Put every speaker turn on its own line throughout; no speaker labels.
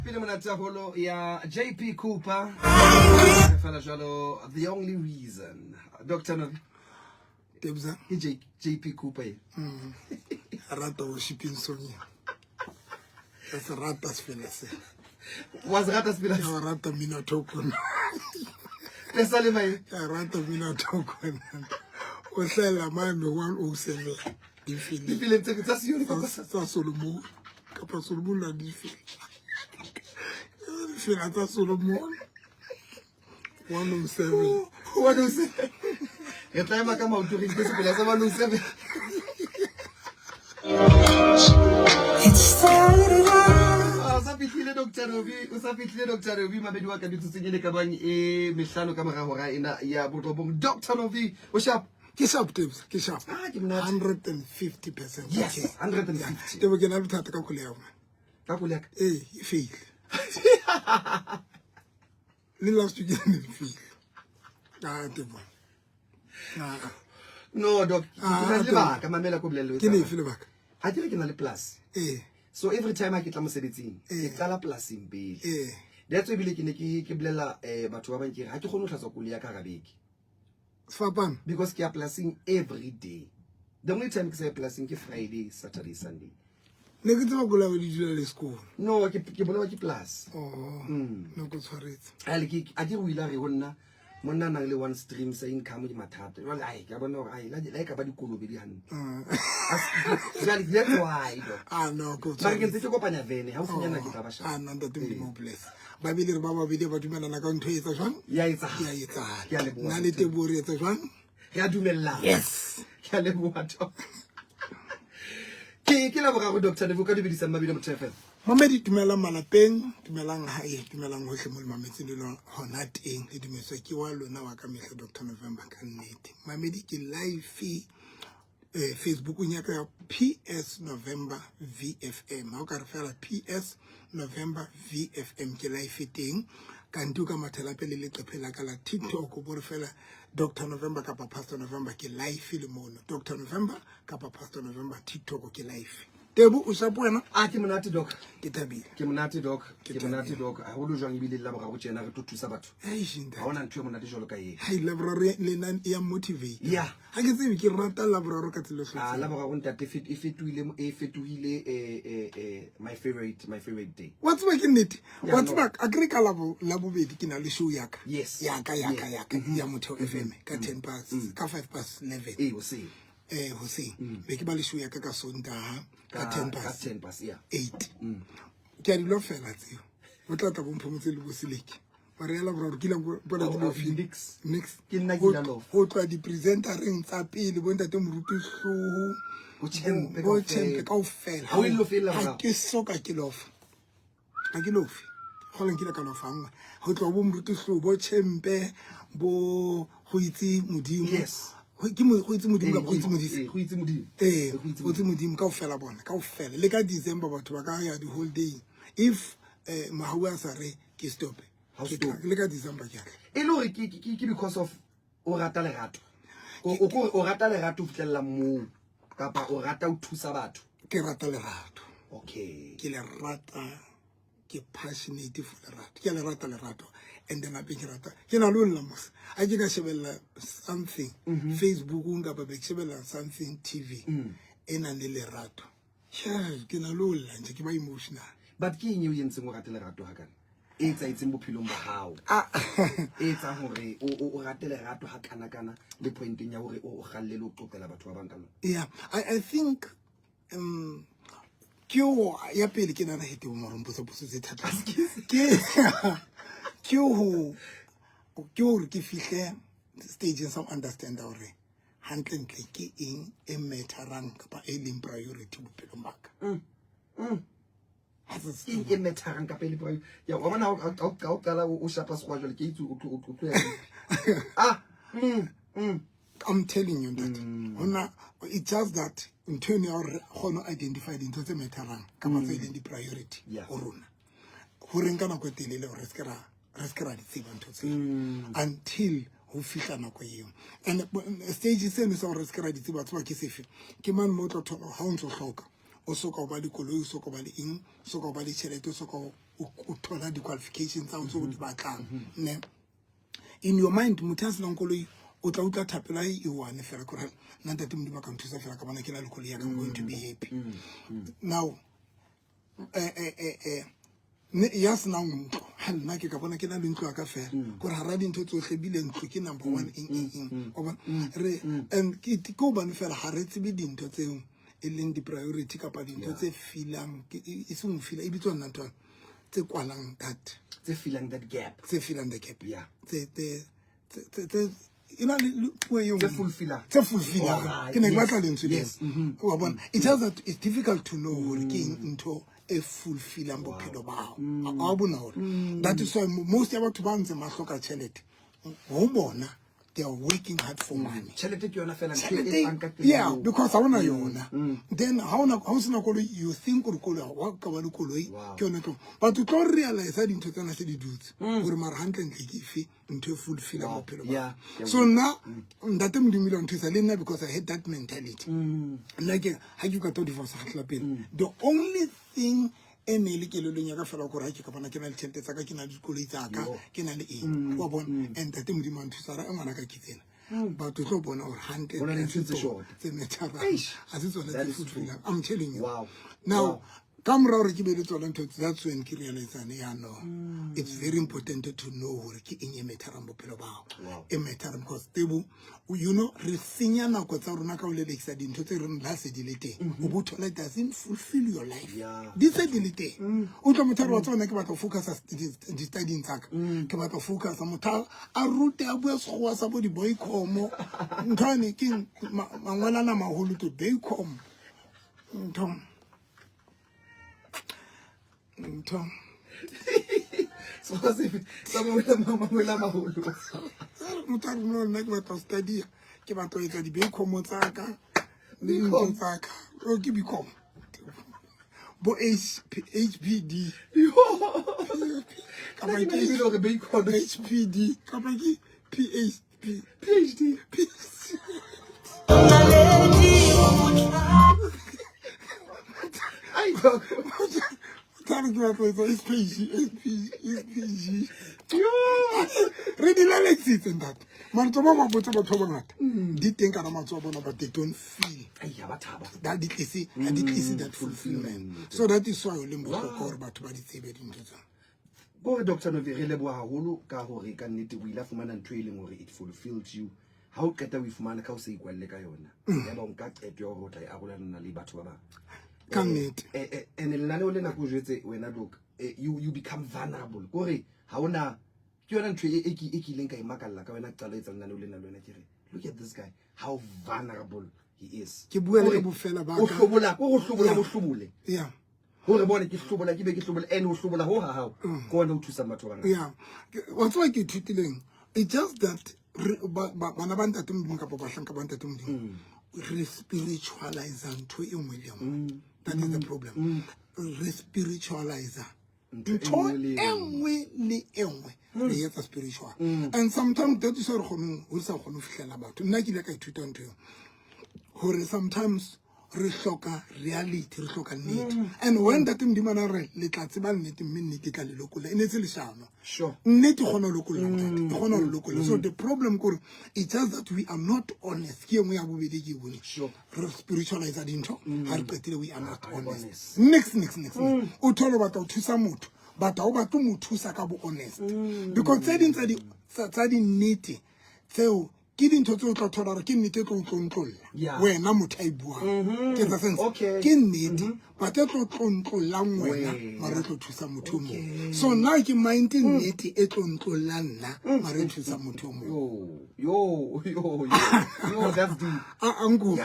Pele monate holo ya JP Cooper. The only reason. Dr. Novi.
Tebza.
JP Cooper.
Rata worshiping Sonia. That's a Rata's finesse.
Was Rata's finesse?
Rata mina token.
Pesale mai.
Rata mina token. Osela man one osela.
Difile ntse tsa siyo ka
sa Solomon. Kapa Solomon la difile. Fila tsa Solomon. 107.
107. Re tla ema ka maoto re ke se pela sa 107. Sa fitlile Dr. Novi mabedi wa ka ditsutseng ka bang e mehlano ka mora hora ena ya botlobong Dr. Novi o sharp
ke sharp tips ke sharp 150%.
yes 150
tebo ke na le thata ka khole ya bona
ka khole ka
e fail le last week ni fail tebo
no doc ke le baka mamela ko bolelo
ke ne file baka
a dire ke na le plus so every time I get la mosebetsing ke qala plasing pele that's why bile ke ne ke bolela batho ba bang ke ha ke khone ho hlatswa kole ya ka gabeki
fapan
because ke plasing every day. The only time ke sa plasing ke Friday, Saturday, Sunday.
Ne ke tsama gola di dula le school
No ke bolela ke plus
no go tshwaretse
a di o ila re honna monna nang le one stream sa income di mathata jwale ai ka bona hore ai la ka ba dikolobe di hanne jwale that's why
no go
ba ke ntse ke kopanya vene ha o senyana ke tla ba sha
no ntate mo bless ba bile re ba babedi ba dumelana ka ntho e etsa jwang
ya etsa
na le tebori etsa jwang
ya dumella
yes
ya le boato ke la boga go Dr. Nevo ka di bidisa mabile mo TFM
Mamedi dumelang malapeng dumelang hae dumelang hohle mo le mametse le hona teng le dumetswe ke wa lona wa ka mehla Dr. November ka nnete Mamedi ke live Facebook nyaka ya PS November VFM ha o ka re fela PS November VFM ke live teng ka ntu ka mathela pele le qephela ka la TikTok bo re fela Dr. November kapa Pastor November ke live le mono Dr. November kapa Pastor November TikTok ke live Tebu o sa buena
ke monate doc
ke tabile
ke monate doc a ho lo jwang ibile la boga go tsena re tlo thusa batho
ha
ona ntwe monate jolo ka ye
hai library le nan ya motivate
yeah
ha ke tsebe ke rata library ka tselo hlotse
la boga go ntate e fetohile my favorite day
what's back in it what's back agrika la bobedi ke na le show yaka
yes
yaka ya Motho FM ka 10 past ka 5 past 11
o se
hoseng be ke ba le show yaka ka Sontaga ka 10 past
yeah
8 ke a di lo fela tseo o tla tla bompomotse le bosileke ba re la bra ke la bona di lo
Phoenix
ke
nna ke la lo
go tla di presentereng tsa pele bo ntate moruti hloho bo tshempe ka ofela
ha o lo fela
ha ke soka ke lofa ha ke lofi golang ke la ka lofa ngwa go tla bo moruti hloho bo tshempe bo go itse modimo
yes
go itse modimo ka go itse modimo
go itse modimo
go itse modimo ka ofela bona ka ofela le ka December batho ba ka ya di holiday if mahawa sa re ke stop le ka December ke
e le hore ke because of o rata lerato o rata lerato fitlella mo kapa o rata o thusa batho
ke rata lerato
okay
ke le rata ke passionate for lerato ke le rata lerato and then ke rata ke na lo nna mos a ke ka shebella something Facebook nga ba be ke shebella something TV ena le lerato ke na lo lla nje ke ba emotional
but ke eng o yentseng o rate lerato ha kana e tsa itseng bophelong ba hao e tsa hore o rate lerato ha kana le pointeng ya hore o galle le o qoqela batho ba bang kana
yeah I think ke o ya pele ke nana hete o morompo se se thata ke ho ke fihle stage some understand hore hantle ke eng e matterang kapa e leng priority bophelong ba ka
e metharang ka pele priority ya wa bona o qala o shapa se jwale ke itse o tlo
I'm telling you that it's just that in turn you are identify the into the matterang kapa tse leng di priority o rona ho renka nako e telele o reskera di tseba ntho tse until ho fihla nako eo and stage se ne sa o reskera di tseba tswa ke sefe ke man mo tlo thola ha o ntso hloka o soka ba dikoloi o soka ba le eng soka ba le tšhelete o soka o thola di-qualifications tsa o tse o di batlang ne in your mind motho a senang koloi o tla utla thapela e one fela kore nna ntate Modimo ka nthusa fela ka bona ke na le koloi ya ka, I'm going to be happy. Now ya senang ntlo ha nna ke ka bona ke na le ntlo ya ka fela gore ha ra dintho tsotlhe bile ntlo ke number one and ke go bane fela ha re tsebe dintho tseo e leng di-priority kapa dintho tse filang e seng fila e bitswa nna ntho tse kwalang that
tse filang that gap,
yeah ina le puo yo
tse fulfilla
ke ne ke batla lentswe le wa bona it has that it's difficult to know gore ke into e fulfillang bophelo bao a bona hore that is why most ya batho ba ntse mahloka tšhelete go bona they are working hard for money.
Yeah,
because I want yona. Then how na koloi you think or koloi wa ka ba le koloi ke yona tlo. But to tlo realize that into tsena se di dutse. Gore mara hantle ntle ke fe into fulfill bophelo ba. So now ndate Modimo nthusa le nna because I had that mentality. Like ha ke ka to divorce ha tlapeng. The only thing ene le ke le nya ka fela gore ha ke ka bona ke na le tšhelete tsa ka ke na le dikoloi tsa ka ke na le eng wa bona and that Modimo nthusa ra ngwana ka kitsena but o tlo bona gore hantle tse metara a se tsone tse fulfilling. I'm telling you now come ra re ke be le tsona ntho that's when ke realize ya no it's very important to know gore ke eng e metara bophelo bao e metara because tebo you know re senya nako tsa rona ka o le lekisa dintho tse reng la se di le teng o bo thola it doesn't fulfill your life di se di le teng o tlo motho wa tsona ke batla focus di studying tsaka ke batla focus motho a rute a bua segoa sa bo di boycom nthane ke mangwelana maholo to boycom nthong
so what's if mangwela maholo
motho no nna ke batla study ke batla etsa di boycom tsaka le ntho tsaka o ke bicom bo HPD ka ba ke HPD ka ba ke PhD
ai go
Thank you for this SPG. Ready, let's sit in that. Mantoba botsa batho ba ngata. Di teng kana matso bona but they don't feel. That it is that fulfillment. So that is why le mbo go batho ba di tsebe dintho tsa.
Go Dr. Novi re leboha haholo ka hore ka nnete o ila fumana ntwe e leng hore it fulfilled you. Ha o qeta o ifumana ka o se ikwalle ka yona. Ya ba nka qeto ya hore o tla arolana le batho ba bang.
And
you become vulnerable. Gore ha ona ke yona ntwe e ke leng ka imakalla ka wena qala etsa nna le lena lona ke re look at this guy how vulnerable he is.
Ke bua le bo fela ba ka.
O hlobola go hlobola bo hlobole.
Yeah.
Hore bona ke hlobola ke be ke hlobola ene o hlobola ho ha hao. Go ona o thusa batho ba bang.
Yeah. What's why ke thutileng? It's just that bana ba ntate Modimo ka ba hlanka ba ntate Modimo. Re spiritualize ntho e nngwe le nngwe. That is the problem. Re-spiritualizer. Re spiritual. And sometimes that is sometimes re hloka reality, re hloka need. And when that Modimo re le tla tseba nnete mme nnete ka le lokola ene se le shano.
Sure.
Nnete gona lokola lokola. So the problem kore it's just that we are not honest. Ke engwe ya bobedi ke bone.
Sure.
Re spiritualize dintho ha re qetile we are not honest. Next. O tholo batla o thusa motho. Batla o batla mo thusa ka bo honest. Because tse ding tsa di nnete tseo ke dintho tse o tla thola re ke nnete tlo tlontlolla wena motho a buang ke tsa sense ke nnete but e tlo tlontlolla wena mara tlo thusa motho mo so now ke mind nnete e tlontlolla nna mara thusa motho mo
yo that's the
uncle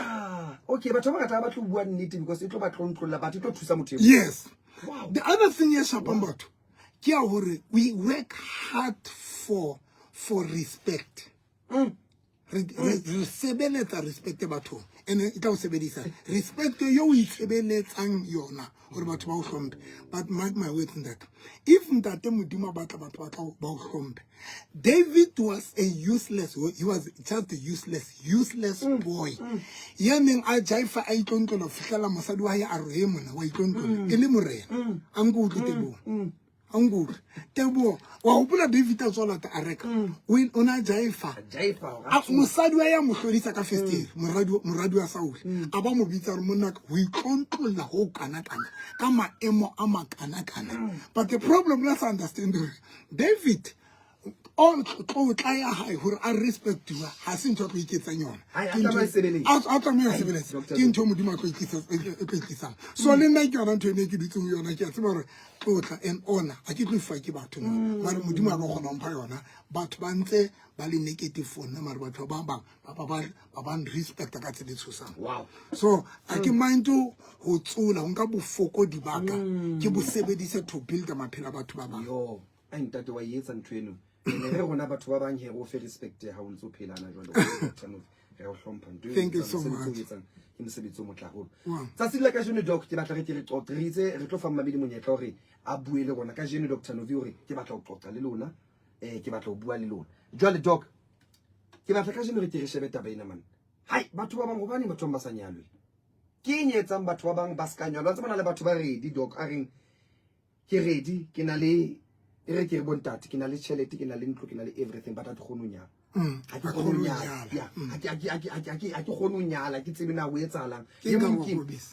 okay batho ba ka tlo bua nnete because e tlo ba tlontlolla but e tlo thusa motho
yes. Wow. The other thing is about ke a hore we work hard for respect. Re sebeletsa respect batho ene e tla o sebedisa respect yo o itshebeletsang yona gore batho ba o hlompe but mark my words in that if ntate Modimo batla batho ba tla ba o hlompe David was a useless he was just a useless boy yaneng a jaifa a itlontlola fihlela mosadi wa ya a re mona wa itlontlola e le morena a nko utlwe tebo angure tebo wa hopola David a tswala ta areka when ona jaifa mosadi wa ya mohlodisa ka festere moradi wa Saul aba mo bitsa re monna o itlontolla ho kana ka maemo a makana but the problem let's understand David on tlo tla ya hae hore a respectiwa ha se ntho tlo iketsang yona a tsamaya sebeletse ke ntho modimo tlo iketsang so le nna ke yona ntho ene ke ditseng yona ke a tseba hore tlotla and honor a ke tlo fa ke batho no mara modimo a go gona mpha yona batho ba ntse ba le negative for nna mara batho ba bang ba respect ka tse di tshosang
wow
so a ke mind to ho tsula ho nka bofoko di baka ke bo sebedise to build maphela batho ba bang
yo a ntate wa yetsa ntweno re rona batho ba bang he o fe respect ha o ntso phelana jwalo re o hlompha ntwe
thank you so much
ke mosebetsi o motlaholo tsa sila ka jeno doc ke batla re ke re qoqritse re tlo fa mmabedi monyetla hore a bue le rona ka jeno Dr. Novi hore ke batla ho qoqa le lona ke batla ho bua le lona jwale doc ke batla ka jeno re ke re shebe taba ena man hai batho ba bang go bane batho ba sa nyalwe ke nyetsang batho ba bang ba ska nyalwa ntse bana le batho ba ready doc a reng ke ready ke na le re ke bontate ke na le chelete ke na le ntlo ke na le everything but a tkhone nyala ha ke khone nyala ya ha ke khone nyala ke tsebe na o etsalang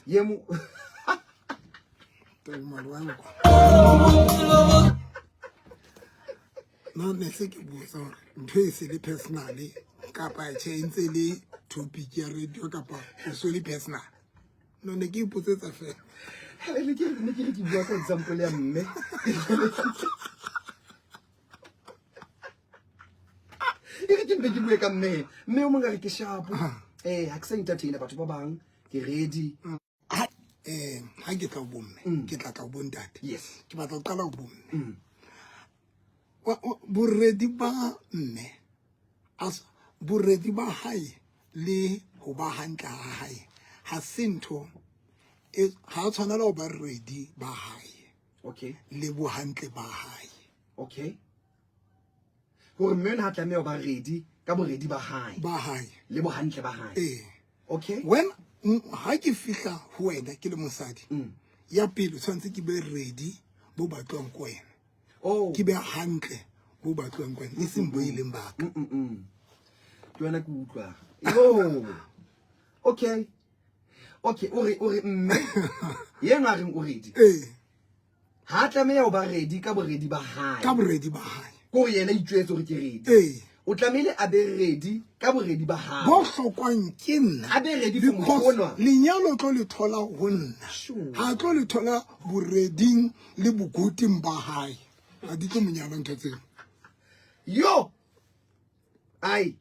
ye mo
no ne se ke botsa hore ntho e se le personally kapa ntse le topic ya radio kapa o so le personal no ne ke ipotsetsa fela
le ke bua ka example ya mme ke bue ka mme o mongare ke sharp ha ke sa entertainer batho ba bang ke ready
ha ke tla bomme ke tla ka bontate
yes
ke batla qala bomme boredi ba mme as boredi ba hae le ho ba hantle ha hae ha sentho ha tshwana le ho ba ready ba hae
okay
le bo hantle ba hae
okay gore mme ha tlameha ba ready ka boredi ba hae le bo hantle ba hae okay
when ha ke fihla ho wena ke le mosadi ya pele tshwantse ke be ready bo batlwang ko wena ke be hantle bo batlwang ko wena e seng bo ileng baka
ke wena ke utlwa yo okay ore mme ye nga reng o ready ha tlameha o ba ready ka boredi ba hae ko yena itjwetse hore ke ready o tlamehile a be ready ka boredi ba hae
bo hlokwang ke nna
a be ready for mokgona
lenyalo tlo le thola ho nna ha tlo le thola boreding le boguting ba hae a di tlo monyalo ntho tseo
yo ai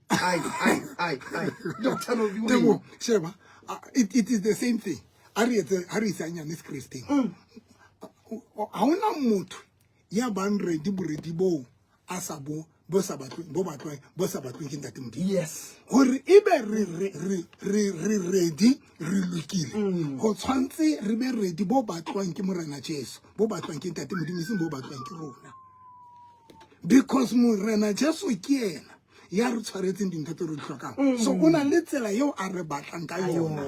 Dr. Novi
sheba it is the same thing ari isanya ni Christine ha ona motho ya ban ready boredi bo asabo bo sa batlwe ke ntate Modimo
yes
hore ibe re ready re lokile go tshwantse re be ready bo batlwang ke morena Jesu bo batlwang ke ntate Modimo seng bo batlwang ke rona because morena Jesu ke yena ya re tshwaretseng dintho tse re di tlhokang so ona le tsela eo a re batlang ka yona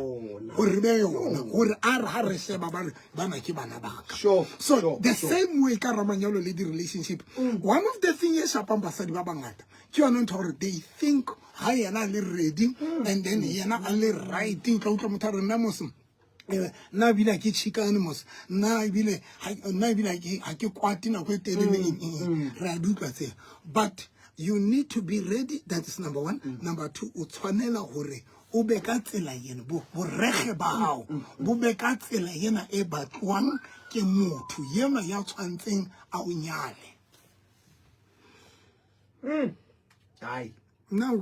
gore be yona gore a re ha re sheba ba bana ke bana baka so the same way ka ramanyalo le di relationship one of the thing e shapang basadi ba bangata ke yona ntho gore they think ha yena le ready and then yena a le right tla utlwa motho re nna moso na bile ke chikane mos na bile ha ke kwati na go telele re a dutla tse but you need to be ready. That is number one. Number two, o tshwanela hore o be ka tsela yena bo rege ba hao bo be ka tsela yena e batlwang ke motho yena ya tshwantseng a o nyale now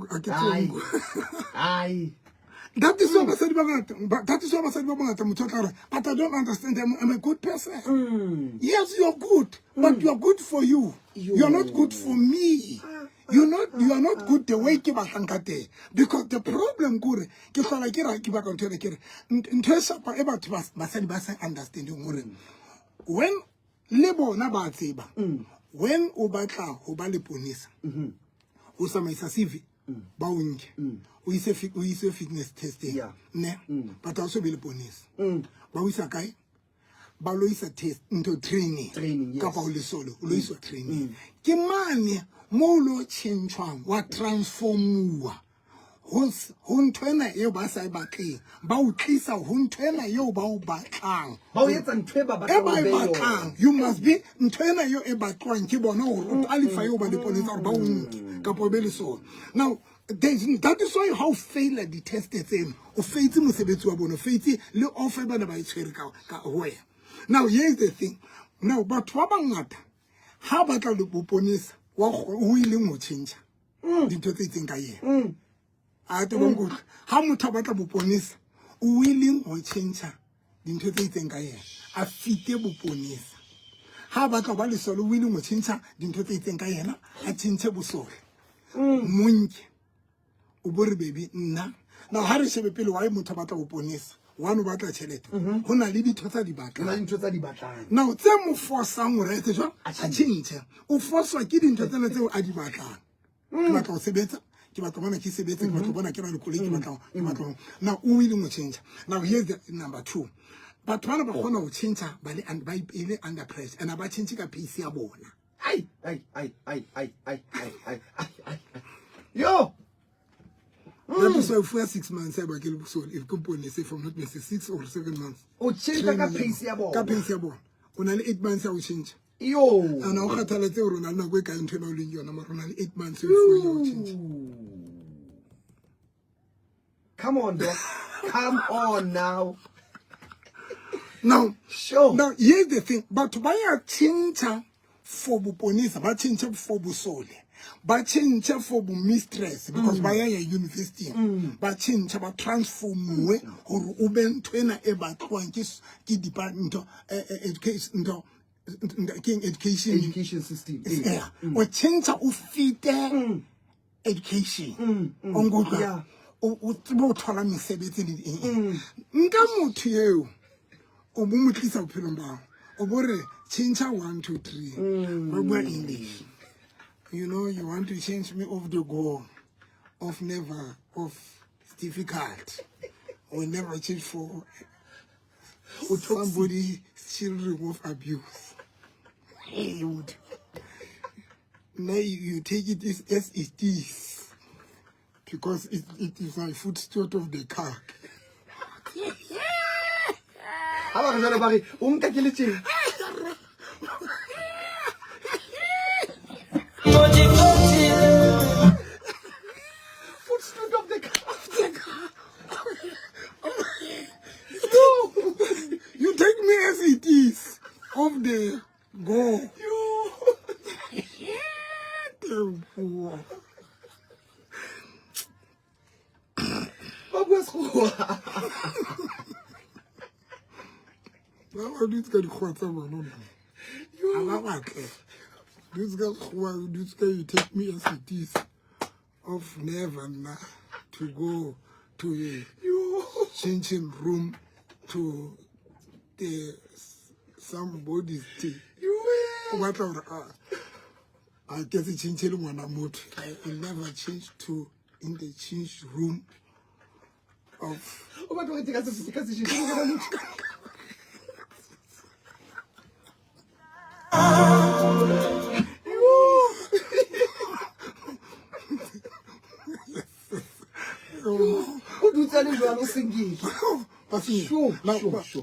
that is what basadi ba ngata motho tla re but I don't understand I'm a good person yes you're good but you're good for you you're not good for me you are not good the way ke batlang ka teng because the problem gore ke hlola ke ra ke ba ka ntho ke re ntho sa pa e batho basadi ba sa understanding gore when le bona ba tseba when o batla ho ba le ponisa o samaisa CV ba o nke o ise fitness testing ne but also be le ponisa ba o isa kae ba lo isa test into training ka pa o le solo o lo isa training ke mane mo lo tshentshwang wa transformwa ho ntwena eo ba sa batleng ba o tlisa ho ntwena eo ba o batlang
ba o etsa ntwe ba
batlang you must be ntwena eo e batlwang ke bona ho qualify eo ba le ponetsa ba o ka po be le sona. Now that is why how fail the test tseno o faitse mosebetsi wa bona o faitse le offer bana ba itshwere ka hoya. Now here's the thing, now batho ba bangata ha ba tla le boponisa wa o ile mo change dintho tse itseng ka yena a te bongo ha motho ba tla boponisa o willing ho change dintho tse itseng ka yena a fite boponisa ha ba tla ba le solo willing ho change dintho tse itseng ka yena a change bosole monke o bore baby nna na ha re shebe pele wa motho ba tla boponisa one o batla tšhelete go na le ditho tsa di batlang now tse mo forsang o rete jwa a change o forswa ke dintho tsena tseo a di batlang ke batla go sebetsa ke batla bona ke sebetsa ke batla bona ke na le kolegi ke batla now o willing to change. Now here's the number 2, batho bana ba gona go change ba ile under pressure and ba change ka pace ya bona
yo
that is why for 6 months I bakele bosole if company say from not miss 6 or 7 months
o change ka pace ya bona
o na le 8 months ya o change
yo
ana o khathaletse o rona na go ka ntwe na o leng yona mara rona le 8 months before you change.
Come on doc, come on now
sure. Now here's the thing, but ba ya change for boponisa ba change for bosole ba change for bo mistress because ba ya university ba change ba transform we or o be ntwena e batlwang ke department education
system
o change o fit education ongoka o tsebo thola mesebetsi le nka motho eo o bo motlisa bophelo ba o bore change 1 2 3 ba bua English. You know, you want to change me off the goal, of never, of difficult. Or never change for somebody children of abuse. Hey, now you take it as it is. Because it is my footstool of the car.
Footstool of the car.
No, you take me as it is of the go. This guy, you take me as it is of never to go to the changing room to the somebody's tea. What I guess it changed one amount. I will never change to in the change room of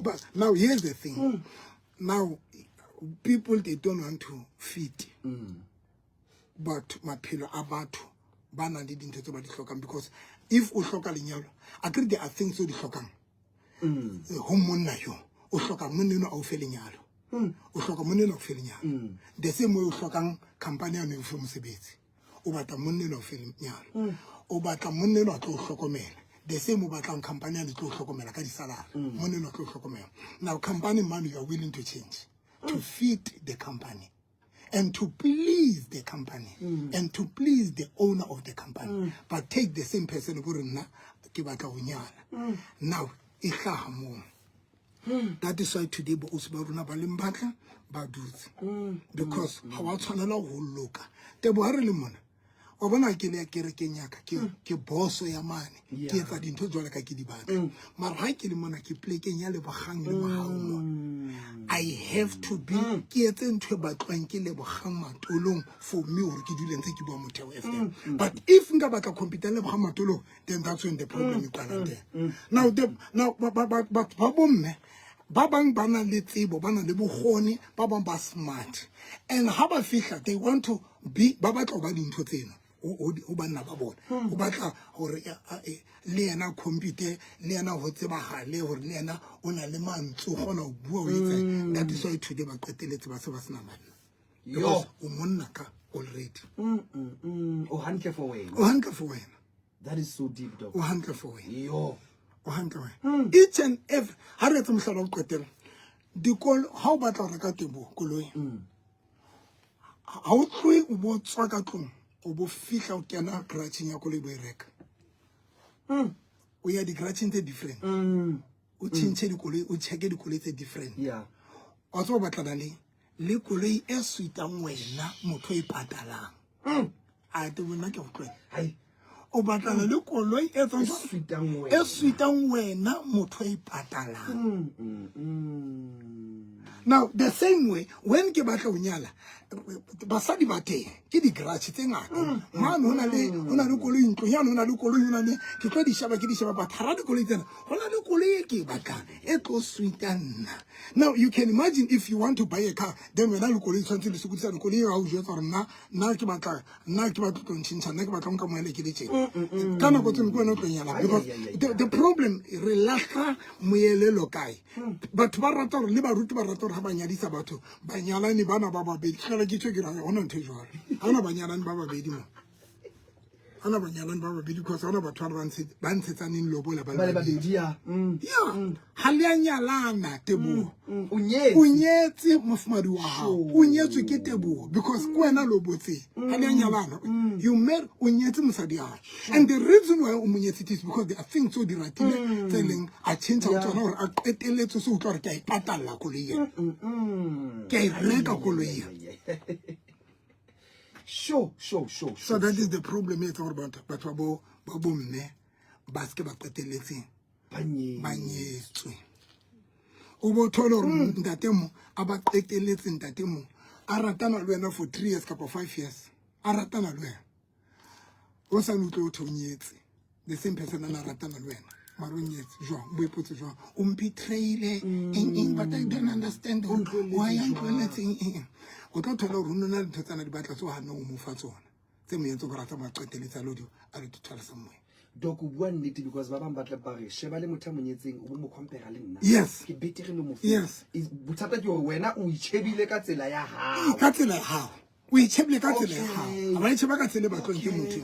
But now here's the thing. Now people, they don't want to feed. But my pillow about bana did into the because if Ushoka Linyalo, I think there are things so the Shokan. Home na yo, Ushoka Munino of Felinyalo. Ushoka Munino of Felinyalo. The same way Ushokan companion from Sebet. Ubata Munino of Felinyalo. Ubata Munino to Shokomel. The same about company and the Shokomela Kadisala. Munino to Shokomel. Now, company man, you are willing to change to fit the company. And to please the company, and to please the owner of the company, but take the same person now. That is why today because how I look the wa bona ke le kerekeng ya ka ke boss ya mane ke etsa dintho jwale ka ke di batla mara ha ke le mona ke plekeng ya lebogang le mahaomo I have to be ke etse ntwe batlwang ke lebogang matolong for me hore ke dule ntse ke bua Motheo FM but if nka batla computer lebogang matolong then that's when the problem is there now ba bomme ba bang ba na le tsebo ba na le bokgoni ba bang ba smart and ha ba fihla they want to be ba batla ba dintho tsena o banna ba bona o batla hore le yena computer le yena ho tsebagale hore le yena o na le mantso gona o bua o itse that is why today ba qeteletse ba se ba sena manna yo o monna ka already
o hantle for wena
o hantle for wena
that is so deep dog
o hantle for wena
yo
o hantle wena each and every ha re tse mohlala o qetela dikolo ha o batla ho reka tebo koloi ha o tloe o bo tswa ka tlong o bo fihla o kena garage ya koloi bo e reka o ya di garage tse different o tshintse dikoloi o check dikoloi tse different
yeah
o tso batla le koloi e suitang wena motho e patalang a te bona ke go tlwela
hai
o batla le koloi e suitang wena motho e patalang now the same way when ke batla o nyala basadi ba teng ke di garage tse ngata man hona le koloi ntlo ya hona le koloi hona le ke tlo di shaba ba thara di koloi tsena hona le koloi e ke batlang e tlo suitana now you can imagine if you want to buy a car then when le koloi tshwantse le sekutisa koloi ya o jwetsa gore nna ke batla go ntšhintsha nna ke batla nka moele ke le tjena kana go tsene go nna tlo nyala because the problem re lahla moelelo kae batho ba rata gore le baruti ba rata gore ha ba nyadisa batho ba nyalane bana ba babedi tlhela ke tshwe ke ra hona ntho jwalo hana ba nyalane ba babedi mo hana ba nyalane ba babedi because hona batho ba ntsetsaneng lobola ba le babedi ya ha le a nyalana tebo o nyetse mofumadi wa hao o nyetswe ke tebo because ko wena lo botse ha le a nyalana you made o nyetse mosadi ya and the reason why o monyetse is because they are things so diratile tseleng a change out ona hore a qeteletse se utlwa re ka ipatalla koloi ya ke a reka koloi ya
sure
so that is the problem it's all about batho ba bomme ba ske ba qeteletseng ba nyetswe o bo thola hore ntatemo a ba qeteletseng ntatemo a ratana le wena for 3 years kapa 5 years a ratana le wena o sa nutlo o thonyetse the same person ana ratana le wena maronyetse jwa bo ipotse jwa o mpitraile but I don't understand why I'm letting o tlo thola hore nna le thotsana di batla so hana o mo fa tsona tse mo yentse go rata ba qeteletsa lodi a re thola somewhere
dok o bua nnete because ba bang batla ba re sheba le motho a monyetseng o bo mo compare le nna
yes
ke betere le mo
yes
bothata ke hore wena o itshebile ka tsela ya hao
o itshebile ka tsela ya hao ba itsheba ka tsela ba tlong ke motho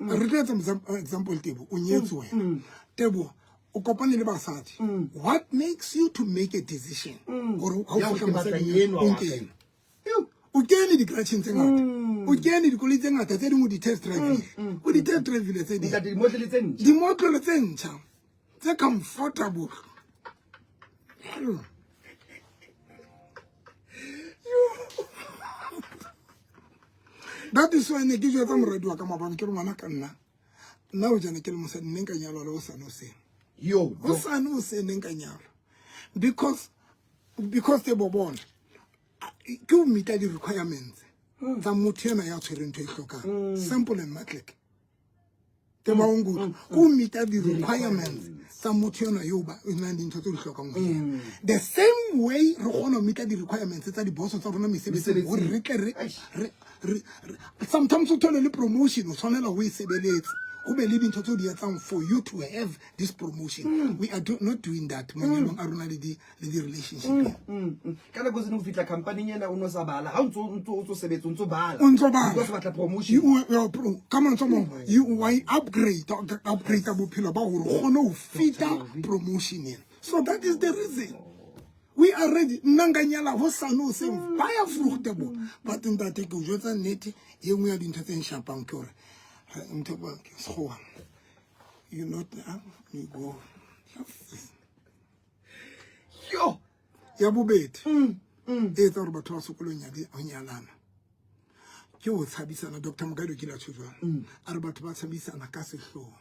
re tletsa example tebo o nyetse wena tebo o kopane le basadi what makes you to make a decision or how to make o kene di garage tse ngata o kene di koloi tse ngata tse dingwe di test drive o di test drive le tse di model tse ntšha tse comfortable that is why ne ke jwetsa moradi wa ka mabane ke re ngwana ka nna o jana ke le mosadi nne nka nyalwa le o sane o sene o sane o sene nka nyalwa because they bo bona ke o meet the requirements tsa motho ena ya tshwereng ntho e hlokang simple and matlik te ba ungu go meet the requirements tsa motho ena yo ba ina dintho tse di hlokang mo the same way re gona meet the requirements tsa di boss tsa rona mesebetsi gore re sometimes o thole le promotion o tshwanela go e sebeletse go be le dintho tse di etsang for you to have this promotion we are not doing that manyalong a rona le di relationship
kana go zeno fitla company ena o no sa bala ha o ntso sebetsa o ntso bala
because
batla promotion
come on some you why upgrade bophelo ba gore go no fita promotion so that is the reason we are ready nanganyala ho sano se ba ya fruitable but in that ke o jotsa nnete ye nngwe ya dintho tse nshapang ke gore you not you go
yo
ya bobedi e tsa gore batho ba sokolong ya nyalana ke o tshabisana Dr. Mokado ke la tshwetswana a re batho ba tshabisana ka sehloho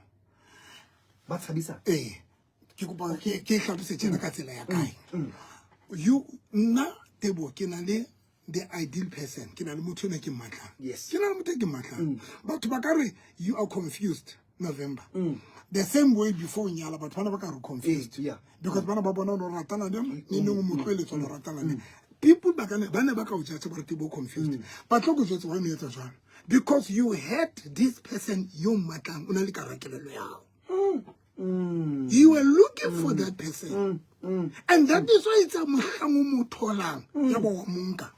ba tshabisa
ke kopa ke hlalose tsena ka tsela ya kae you nna tebo ke na le the ideal person ke na le motho ena ke mmatlang
Yes.
ke na le motho ke mmatlang batho ba ka re you are confused November the same way before nyala batho bana ba ka re confused
yeah.
because bana ba bona lo ratana le ni nngwe motho le tsolo ratana le people ba ba ka o tsa ba re confused but lo go tsotsa wa metsa jwang because you had this person yo mmatlang una le karakelelo yao you were looking for that person and that is why it's a mohlango motholang ya bo wa monka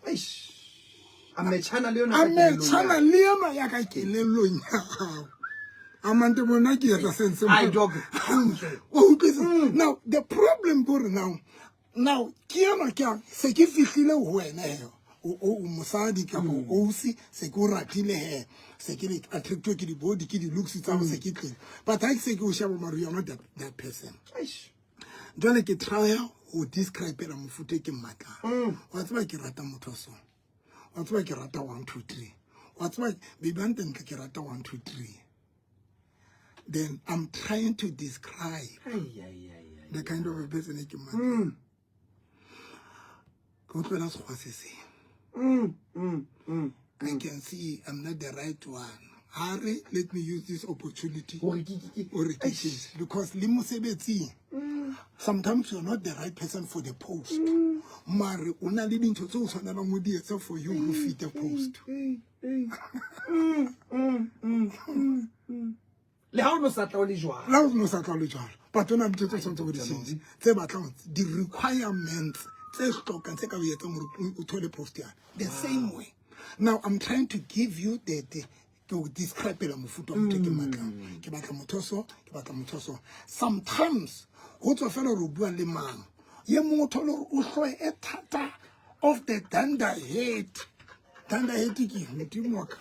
amechana le yona
amechana le yona ya ka kelelong ya amante bona ke ya sense
I dog
now the problem go now ke yana ke se ke fihlile ho wena he o mosadi ka bo o si se go ratile he se ke attracted ke di body ke di looks tsa se ke tle but I say ke o shaba maru yona that person jwale ke try ho describe la mofute ke mmatla wa tsaba ke rata motho so wa tsaba ke rata 1 2 3 wa tsaba bibante ntle ke rata 1 2 3 then I'm trying to describe the kind of a person ke mmatla go tsena se go se se I can see I'm not the right one. Harry, let me use this opportunity because sometimes you're not the right person for the post. Mari, una living to so for you who fit the post. But when I'm just something with the requirements. The same way. Now I'm trying to give you to describe the mufuto sometimes what's a fellow rubu and limang ye motolo uso a tata of the thunder head ki mutimwaka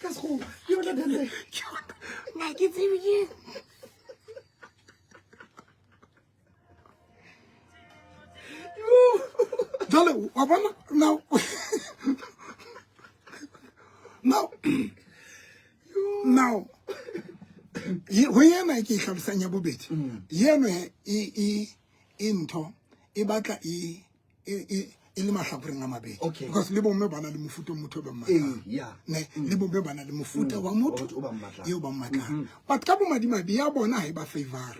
because who you know the
like it's you Jolly, now, now, when I keep saying a bit, Yeme into Ibaka Ilima
okay,
because Libo Mebana the Mufuto Mutoba,
yeah,
Libo Mebana the Mufuta Wamutu, Yobamata, but Kabuma be abona by favor.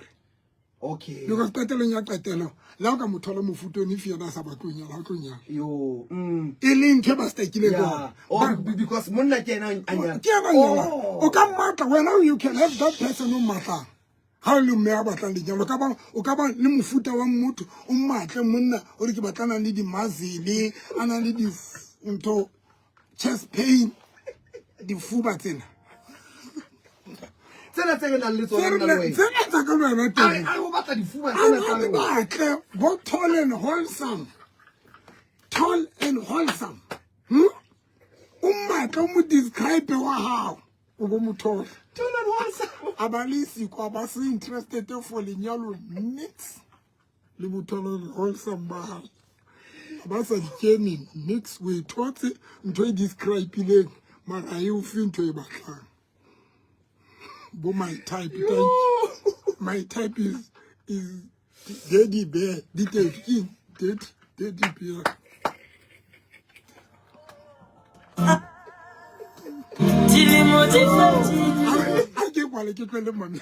Okay.
Because Catalonia Catalo, Laga Mutola Mufuto, if you're not Sabatunya, Latunya.
Yo,
Elin Kebasta,
yeah. Oh, because Mona can
oh, come matter when you can have that person no matter. How you may have a Lokaba, Okaba, Limufuta, one moot, Umata, Muna, Orikibatana, Lidi Mazi, and I need into chest pain, the Fubatin.
I hope that the
both tall and wholesome. Tall and wholesome. Describe how. Tall and wholesome. Abalisi ko abasi interested for linyalo mix. Libu tall and wholesome ba. Abasa dikeni mix with what nto describe ile mara ayu fin to ibaka. But my type is Daddy Bear, detailed in Daddy Bear. I get while I get the money.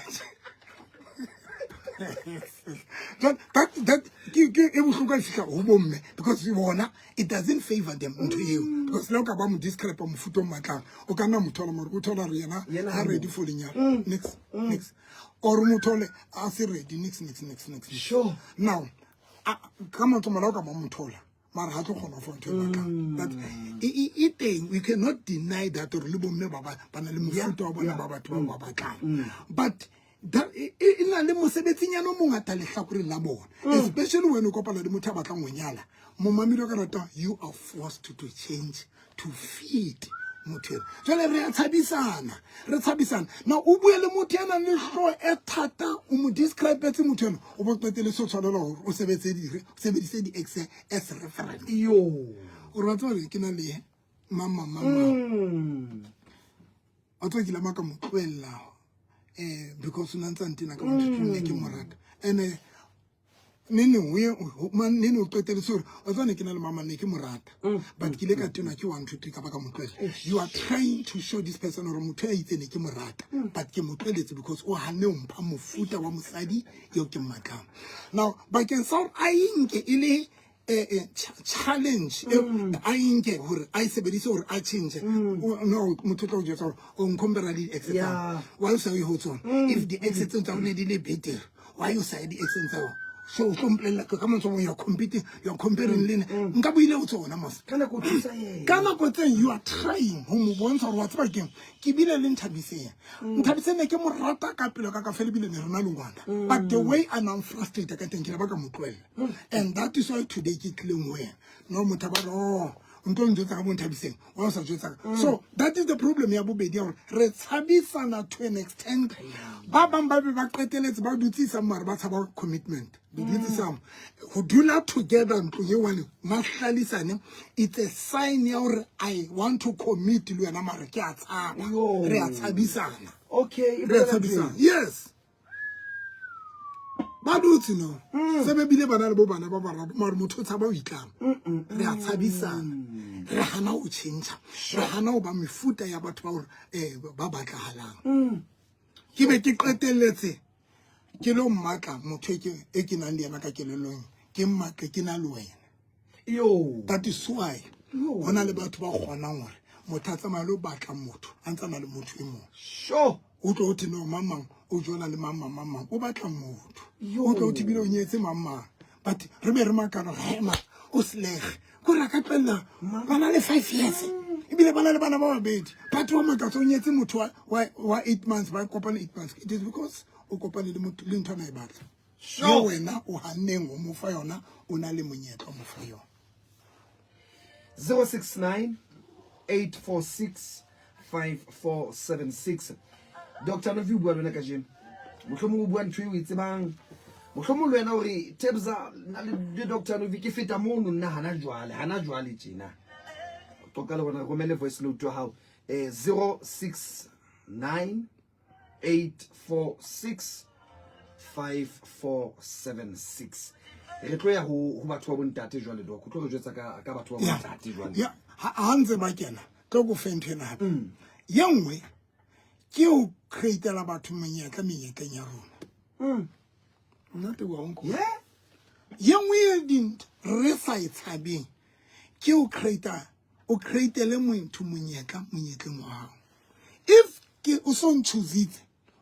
Because you wanna, it doesn't favor them unto you. Because look about describe on foot on my car. Okana Mutola Mutola Riana, I'm ready for the next. Or Mutole, I say ready, next.
Sure.
Now, come on to Maloka Mutola. Marhato that eating, we cannot deny that or Libum Nebaba, Panalimuto, Baba, but that in a limosebetinya no mungatale sakuri labo, especially when you go pala mutabaka munyala. Momamido you are forced to change to feed mutel. So every tabisana. Now ubuele mutiana ni show etata describe beti mutel. Ubotele so solo usebeti the ex reference.
Yo.
Urwatori kinali. mama a tlo kila maka mo tloella because una ntse ntina ka motho ke ke morata ene nene o qetele sore o tsane ke na le mama ne ke morata but ke le ka tena ke 1 2 3 ka baka motloela you are trying to show this person or motho a itsene ke morata but ke motleletse because o hane o mpha mofuta wa mosadi yo ke mmakang now bakeng sa a inke ile challenge a inke hore a sebedise hore a change no motho tlo jetsa hore o nkompara di exit wa o sa e hotsona if the exit tsa o ne di le better why you say the exit tsa so completely ka mo tsong you're competing you're comparing lane nka buile o tsona mos
kana go thusa
kana go tseng you are trying ho mo bontsha hore wa tsaba keng ke bile le nthabiseng nthabiseng ke mo rata ka pelo ka fele bile ne rona lengwana but the way I'm frustrated ka teng ke ba ka motloela and that is why today ke clean way no motaba so that is the problem ya bobedi hore re tshabisana to an extent ba bang ba be ba qeteletse ba dutsisa mara ba tshaba commitment some who do not together you want mahlalisane it's a sign ya hore I want to commit le wena mara ke a tshaba re a tshabisana
okay
yes ba dutse no sebe bile bana le bo bana ba bara mara motho tshaba o itlama re a tshabisana re hana o change re hana o ba mefuta ya batho ba hore ba batlahalang ke be ke qetelletse ke lo mmatla motho e ke nang le yana ka kelelong ke mmatla ke na le wena that is why hona le batho ba kgonang hore motho a tsamaya lo batla motho a ntsana le motho e mong
sure
o tlo uthi no mamang o jona le mama o batla motho o tlo uthi bile o nyetse mama but re be re makana hema o slege go ra ka pella bana le 5 years ibile bana le bana ba babedi but wa maka so nyetse motho wa 8 months ba kopana 8 months it is because o kopane le motho le ntwana e batla yo wena o hanneng o mo fa yona o na le monyetla mo fa yona
069 846 5476 Dr. Novi bua lona ka jeno mohlomong o bua ntwe o itsebang mohlomong le wena hore Tebza na le Dr. Novi ke feta mo nna hana jwale tjena toka le bona romele voice note to how 069 846 5476 re tlo ya ho batho ba bontate jwale do go tlo re jwetsa ka batho ba bontate jwale
ya ha ntse ba kena ka go fentena hape yengwe ke o create la batho menyetla ya rona not wa onko yengwe din re sa itshabeng ke o create le motho monyetla wa if ke o son choose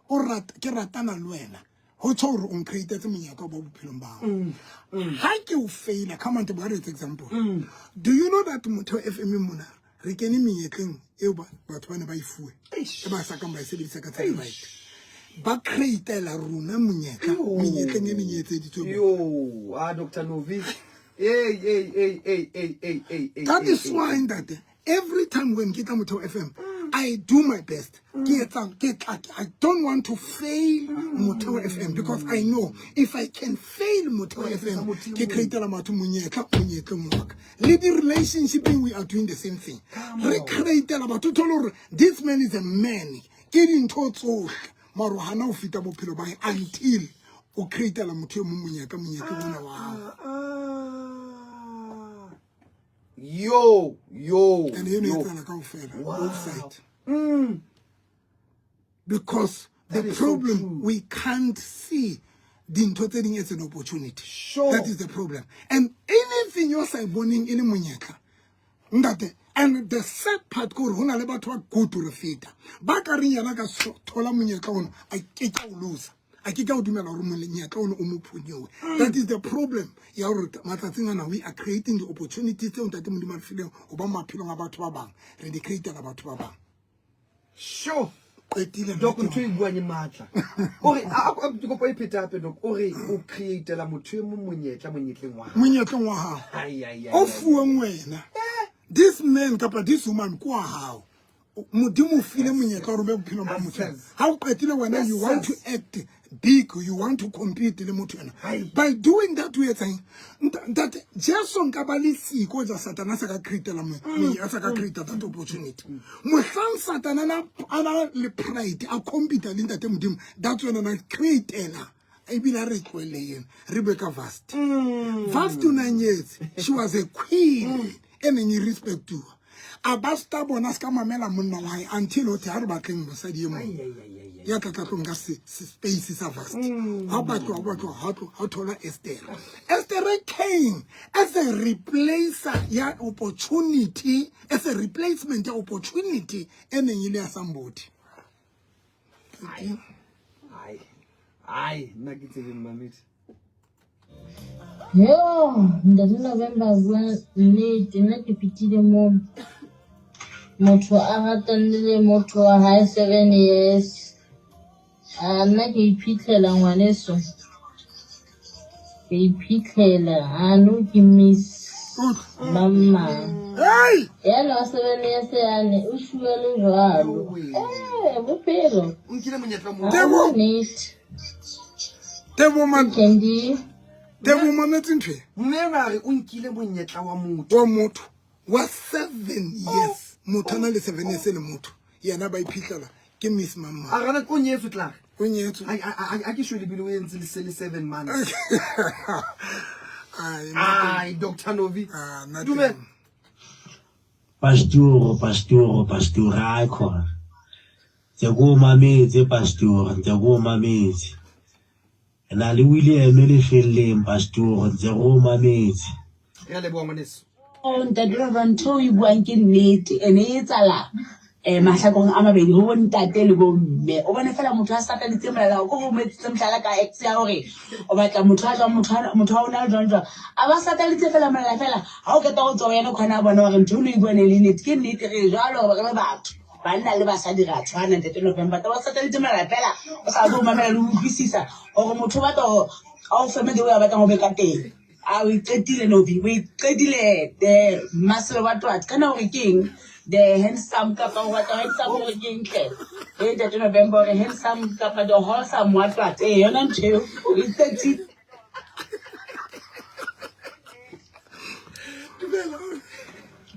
o ke ratana le wena ho tsore on create tse monyetla ba bophelong ba ha ke o faila come on to ba example do you know that motho FM mona re kene menyetleng e batho bana ba ifuwe e ba sa ka ba sebedisa ka tsela right ba create la runa menyetleng e menyetse ditso
Dr. Novi
that is why that every time when kita motho FM I do my best I don't want to fail Motho FM because I know if I can fail Motho FM ke create la matho monyetla mwaka le the relationship we are doing the same thing re create la batho tolo this man is a man ke dintho tsohle maro hana o fita bophelo ba until o create la motho e monyetla bona wa
yo
and you know it's go fail both sides because the problem so we can't see the totally as an opportunity.
Sure.
That is the problem. And anything you're saying boning in munyeka. And the sad part go hona le batho ba go to refita. Ba ka re yana ka thola munyeka ono a ke ka o lose. A ke ka o dumela hore munyeka ono o mo phonyewe. That is the problem. Ya hore matsatsing ana we are creating the opportunities tse ntate modimo file o ba maphelo ga batho ba bang. Re di create la batho ba bang.
Sure. Dok ntho e buang matla ore a go pa ipheta hape dok ore o create la motho e monyetleng wa
ha o fuweng wena this man kapa this woman kwa hao modimo file monyetla gore be bophelo ba motho ha o qetile wena you want to act big, you want to compete le motho ena by doing that we saying that just on ka ba le siko ja satana sa ka createla mo a sa ka create that opportunity mohlang satana na ana le pride a compete le ntate modimo that's when na createla ebile re kwele yena Rebecca Vast 9 years she was a queen and in respect to her abasta bona ska mamela monna wa hae until o tla re batleng mosadi e mo ya tla tlong ka space sa Vast ha batho ha thola Esther came as a replacer ya opportunity, as a replacement ya opportunity eneng ile ya somebody.
Ai, nna ke tsebe mametse.
Yo, ndati November bua nnete nna ke fitile mo motho a ratannile motho wa high 7 years. Nna ke iphitlhela ngwaneso. Ke iphitlhela ano ke miss mama.
Hey!
Yalo 7 years yane o shuele jwalo. Bophelo.
Nkile monyetla mo.
Neat.
Tebo man.
Kendi.
Tebo manetse ntwe.
Mmera re o nkile monyetla wa motho.
Wa motho wa 7 years. Motho na le 7 years le motho. Yena ba iphitlhela ke miss mama.
A rana ko nyetso tla.
O nyetso.
A ke shwele bile o entse le 7 months. Ai Dr. Novi. Dume.
Pastor ai khona. Tsego mametse pastor, tsego mametse. Na le William le felleng pastor, tsego mametse.
Ya le bua moneso.
Ntate ba ntho e buang ke nnete ene e tsala mahlakong a mabedi ho ntate le bo mme o bona fela motho a sataditse molala go go metse mhlala ka ex ya hore o batla motho a jwa motho a ona jwa a ba sataditse fela molala fela ha o keta go tswa yena khona bona hore ntho le ibone le nnete ke nnete re jwalo ba re batho banna le basadi ra tshwana ntate November ta ba sataditse molala fela o sa bo mamela le utlwisisa hore motho ba to a o feme de o ya batla go be ka teng a we qetile Novi we qetile the muscle what kana hore keng the handsome kapa what handsome hore keng hle e ntate November re handsome kapa the wholesome what yona ntho we qetile.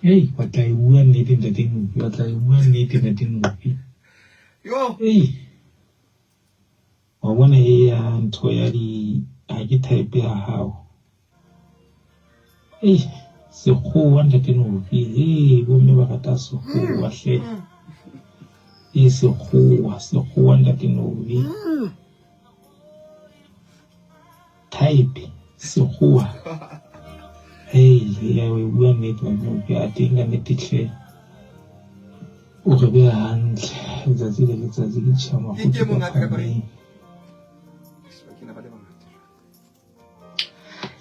Hey, what I want need the thing, what I want need the thing.
Yo.
Hey, I want to hear Toyari. I get type how. Hey, so who wanted to know? Hey, we never got us so who was it? Yes, so who wanted to know? Type, so who? Hey, yeah, we want it to know. I think I need to check. Okay, we are hand. That's it. It's a zig chama.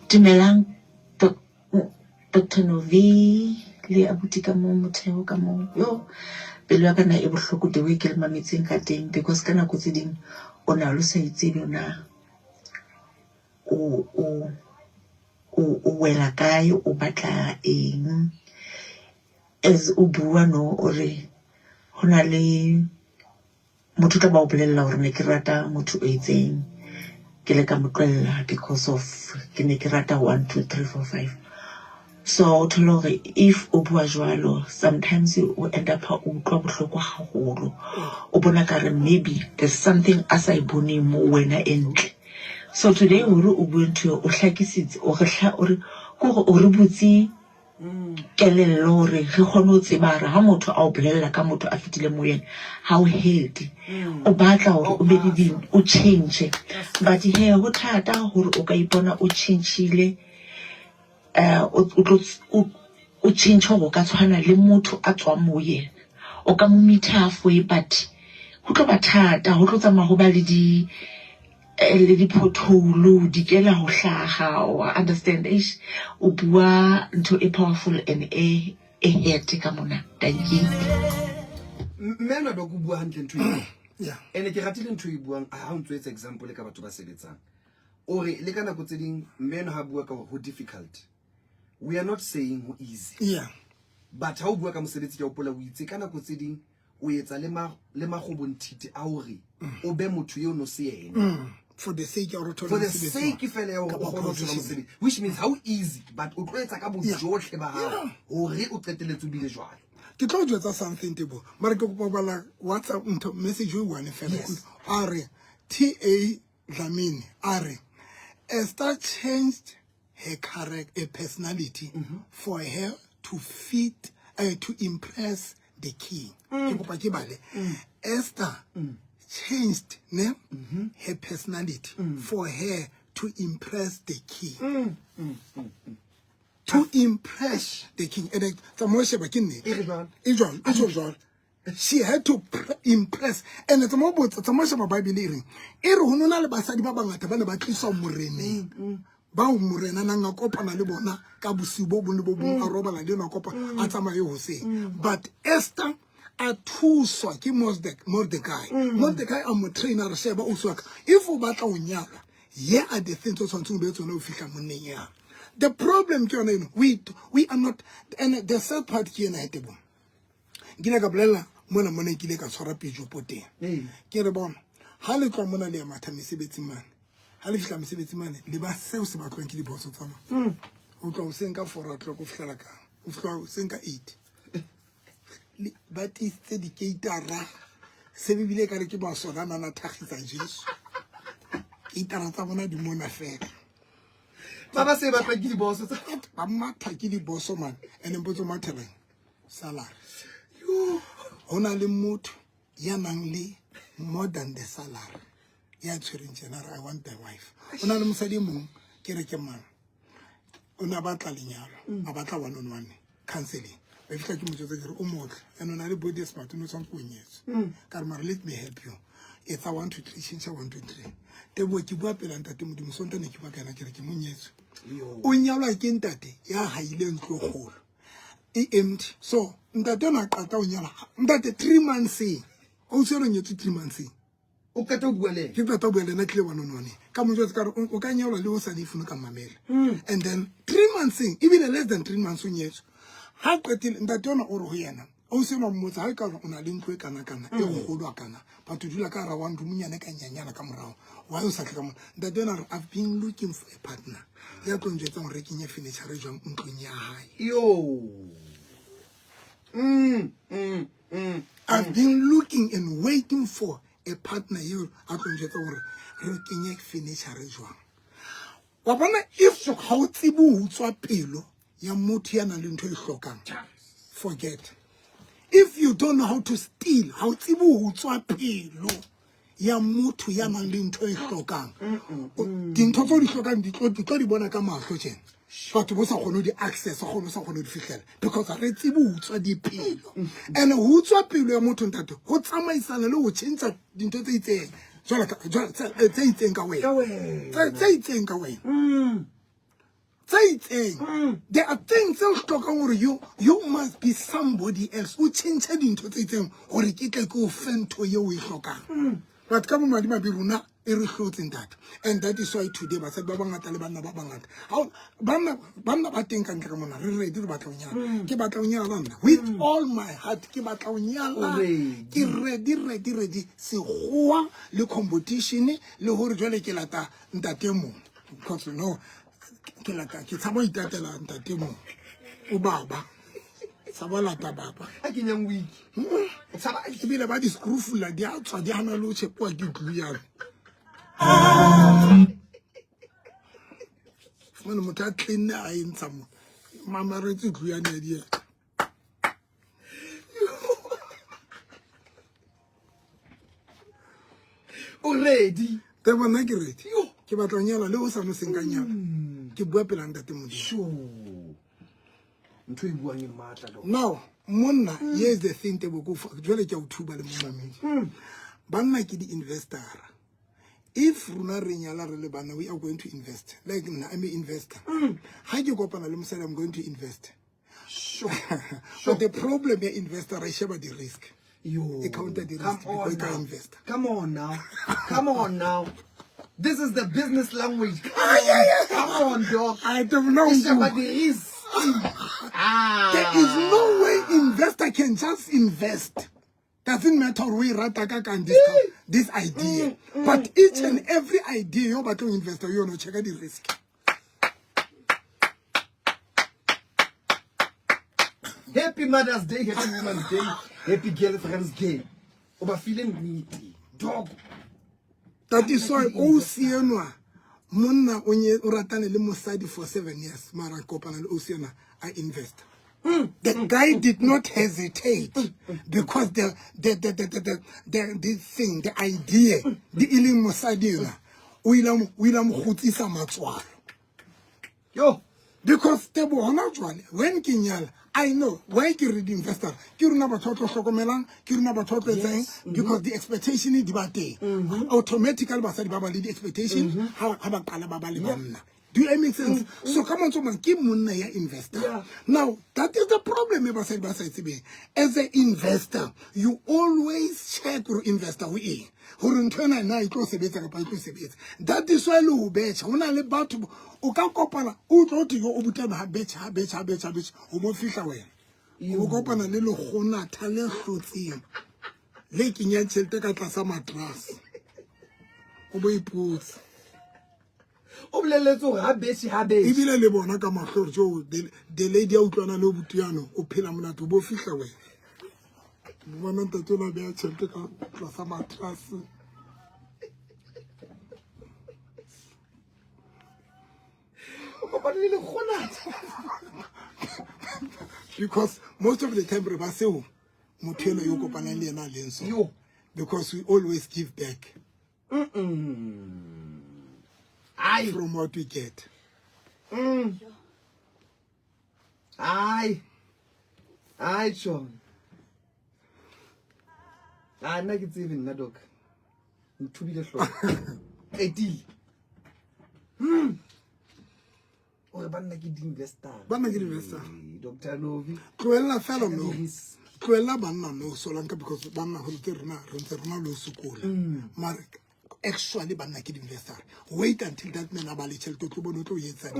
Dumelang Dr. Novi le abuti ka mo motheo ka mo yo pelo ka na e bohloko de we ke le mametseng ka teng because kana go tse ding o na lo sa itse yona o wela kae o batla eng as o bua no ore hona le motho ka ba o bolella hore ne ke rata motho o itseng ke le ka motlwella because of ke ne ke rata 1 2 3 4 5. So tolore if o bua jwalo sometimes you end up o utlwa bohloko haholo o bona ka re maybe there's something as I bone mo wena entle. So today hore o bua ntho o hlakisitse o re hla o re go o re butsi kelello re kgone ho tseba re ha motho a o bolella ka motho a fitile mo yena ha o healthy o batla hore o be di ding o change but he ho thata hore o ka ipona o changeile o change go ka tshwana le motho a tswa mo yena o ka mo meet halfway but go tlo ba thata go tlo tsamaya go ba le di potholo di kela ho hlaga o understand ish o bua ntho e powerful and e hete ka mona. Thank you.
Mena ba go bua hantle ntho e.
Yeah.
Ene ke ratile ntho e buang ha o ntse example ka batho ba sebetsang ore le kana go tse ding mena ha bua ka ho difficult. We are not saying who easy.
Yeah.
But how bua ka mosebetsi ke o pola o itse kana go tse ding o etsa le magobontite a hore o be motho yo no se yena
for the sake of
for the sake fela ya hore o kgone ho thola mosebetsi, which means how easy but o tlo etsa ka bojohle ba hao hore o qeteletse o bile jwalo.
Ke tlo jwetsa something tebo mara ke kopa bala WhatsApp into message o one fela are TA Dlamini are Esther changed her character, her personality for her to fit to impress the king. Ke kopa ke bale Esther changed her personality for her to impress the king. To impress the king. And she had to impress. And it's more about it's a much about Bible reading. Irununa le basadi ba bangata ba ne ba tlisa morene. Ba o morena na nga kopana le bona ka bosibo bo le bo bo a roba la le na kopa a tsamaye ho se. But Esther a thuswa ke Mordecai. Mordecai a mo trainer re sheba o swaka. If o batla o nyala, ye are the things o tshwantseng be tsona o fihla monneng ya. The problem ke yona we are not, and the third part ke yena etebo. Gile ka bolela mona kile ka tshwara pejo poteng. Ke re bona ha le tla mona le ya matha mesebetsi mane. Ha le fihla mesebetsi mane le ba seo se batlwang ke diboso tsa mona. O tla o senka 4 o'clock o fihla ka. O fihla o senka 8. But it's the caterer. Se bibile ka re ke ba sona na thagisa Jesu. Caterer tsa bona di mona fela.
Baba se ba tla ke diboso tsa
ba matha ke diboso man ene mpotso matheleng salary. Hona le motho ya nang le more than the salary. Ya tshwereng general I want the wife. Ona le mosadi mong ke re ke man. Ona batla lenyalo, a batla one on one counseling. Ba fitla ke motse ke re o motle and ona le body smart no tsang go nyetsa. Ka re mara let me help you. If I want to change 1 2 3. Tebo ke bua pela ntate modimo sonta ne ke ba kana ke re ke monyetso. O nyalwa ke ntate ya haile ntlo kgolo. E empty. So ntate na qata o nyala. Ntate 3 months in. O tsere nyetso 3 months in.
o ka to bua le
Ke qata o bua le na tle one on one. Ka mo jwetsa ka re o ka nyalwa le o sa di funu ka mamela. And then 3 months in, even less than 3 months o nyetso. Ha qetile ntate ona o re ho yena. O se no mmotsa ha ka ona le ntlo e kana kana e go kana. But to do la ka ra wa ndumunyane ka nyanyana ka morao. Wa o sa tle ka mo. Ntate ona I've been looking for a partner. Ya tlo njetsa gore ke nya furniture re jwang ntlong ya hae.
yo
I've been looking and waiting for a partner here at njetsa gore re ke nya furniture re jwang. Wa bona if ha o tsibu ho tswa pelo ya motho ya nang le ntho e hlokang. Forget. If you don't know how to steal, how tsibu ho tswa pelo ya motho ya nang le ntho e hlokang. Dintho tso di hlokang di tlo di bona ka mahlo tjena. Batho bo sa kgone di access sa kgone sa kgone di fihlela because re tsibu ho tswa dipelo. And ho tswa pelo ya motho ntate ho tsamaisana le ho tshentsa dintho tse itseng. Jwale tse itseng ka wena. Tse itseng ka wena. There are things that you must be somebody else. Who change into things or a kit go fend to you with Loka. But come on, my biruna, every fruit in that. And that is why today, but said Babanga Taliban Babangat. How Banda Bating and Kamona, ready to Batonia, Kibatonia, with all my heart, Kibatonia, ready, see who the competition, the Horjole Kilata, Ntatemo. Because you know. Ke tsamo itatela ntate mo o baba sabala ta baba
a ke nyang wiki
tsaba ke bile ba di screw fula di a tswa di hana lo tshepwa ke tlu ya fumana motho a clean a intsa mo mama re tse tlu ya ne di
already
te bona ke ready ke batla nyala le o sa no senga nyala ke bua pela ntate mo
ntho e buang e matla lo
now monna here's the thing te bo go jwale ke o thuba le mmamedi banna ke di investor. If runa re nyala re le bana we are going to invest like I'm an investor. Ha ke kopana le mosadi I'm going to invest.
Sure.
But the problem ya investor I share the risk.
Yo,
Counter the risk because I invest.
Come on now. This is the business language. Come on, dog.
I don't know.
There is
no way investor can just invest. doesn't matter we rataka can this idea. But each and every idea you about to invest, you know, check the risk.
Happy Mother's Day, Happy Women's Day, Happy Girlfriend's Day. Oba feeling meaty, dog.
That is why Oceana Mona onye uratane le mosadi for 7 years. Mara kopana le Oceana I invest. The guy did not hesitate because the thing, the idea, the iling mosadi William Khutisa Matswalo.
Yo,
because tebo hona jwale when kinyala I know why you read investor. You know about total sokomelang, you know about total thing because the expectation is debate. Automatically, basadi baba the expectation. How about kalababa libamna? Do you make sense? So come on, someone keep money investor. Now that is the problem. As an investor, you always check your investor we. That is why you bet. When I about to ukakopana uthi yo ubutana ha betch o mo fihla wena o kopana le gona thale hlotseng le kinya tshente ka tlasa matras o bo iputsa
o bleletse ha betch
ibile le bona ka mahlo jo the lady a utlwana le obutiano o phela monate o bo fihla wena bona ntatela be a tshente ka tlasa matras. Because most of the time because we always give back from what we get.
Aye, John. I like it's even Nadok. To be the floor. A deal. Or Banaki investor. Dr. Novi.
Cruella fellow no. Cruella banna no Solanka because Banna Hulterna lo school. Mark actually Banaki investor. Wait until that man abali chel to Bonoto yet.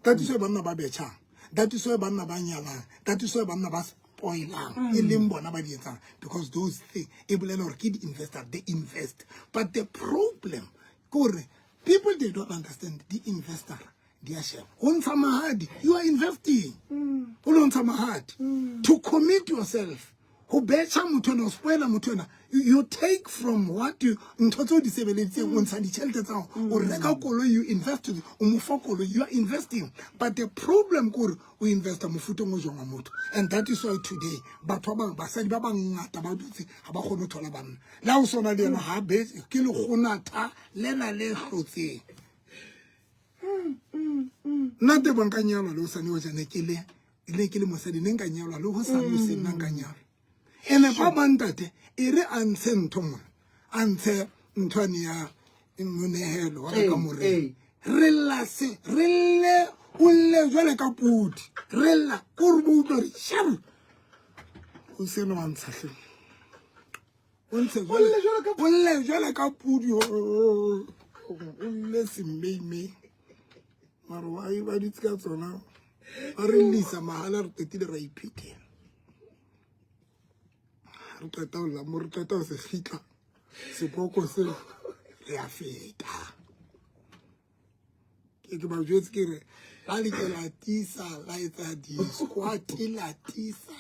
That is why Banna Babecha. That is why Banna Banyala. That is why Banna Bas Poilang. Limbo Nabadieta. Because those things able or kid investor they invest. But the problem, people they don't understand the investor. You are investing. To commit yourself. You take from what you disability you invest you are investing. But the problem we invest and that is why today not the bankanyalo lo sani wa jane kile ile kile mosadi ne nkanyalo lo ho sani se nna nkanyalo ene ba bantate ere anse ntoma anse ntwani ya ngonehelo wa ka more rella se relle ulle jwale ka pudi rella kurbu tori sham o se no mantsahle onse ulle jwale ka pudi ulle simme Marwai baditska tsona a re lisa mahala re tetile ra iphithela re tata la mo re tata se fitla sepoko se re a feta ke ba jwetse ke re la le ke la tisa la etsa di squat la tisa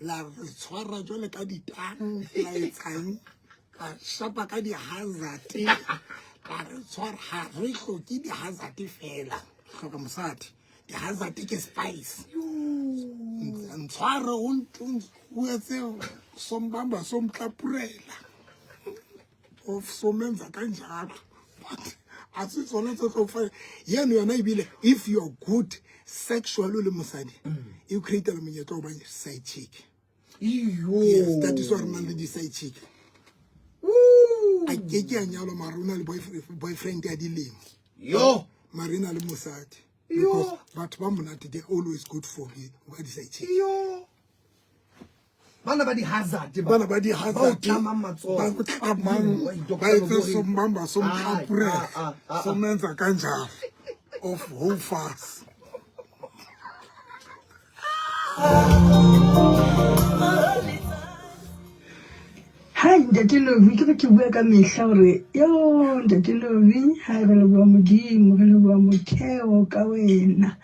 la re tshwara jole ka ditang la etsang ka shapa ka di hazard the hazard fela hloka mosadi the hazard ke spice and tshwara o etse sombamba somtlapurela of somenza kanjalo but asitsona tso fa yena yona ibile if you are good sexual le mosadi you create a monyetlo ba side chick yes that is what man the side chick. I get you Maruna boyfriend yo Marina le Musati because but Bambunati they always good for me. What is I check? Yo Banabadi hazard some mamba some apre some menza kanja of whole fast. ntate Lovi ke ke bua ka mehla gore yo ntate Lovi ha re le bua modimo re le bua motheo ka wena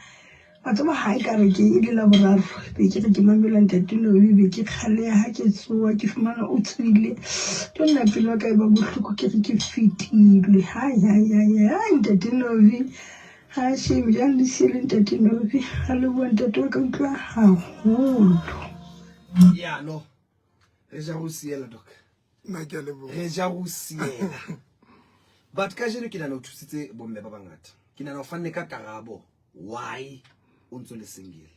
batho ba hae ka re ke ile la boraro be ke re ke mamela ntate Lovi be ke khale ha ke tsoa ke fumana o tswile to nna pelo ka ba bohloko ke re ke fitile hai ntate Lovi ha shame jang le sile ntate Lovi ha le bua ntate wa ka utlwa haholo
ya no re ja go siela doc
na ke le bo
re ja go siela but ka jeno ke nana o thusitse bomme ba bangata ke nana o fanne ka karabo why o ntse le single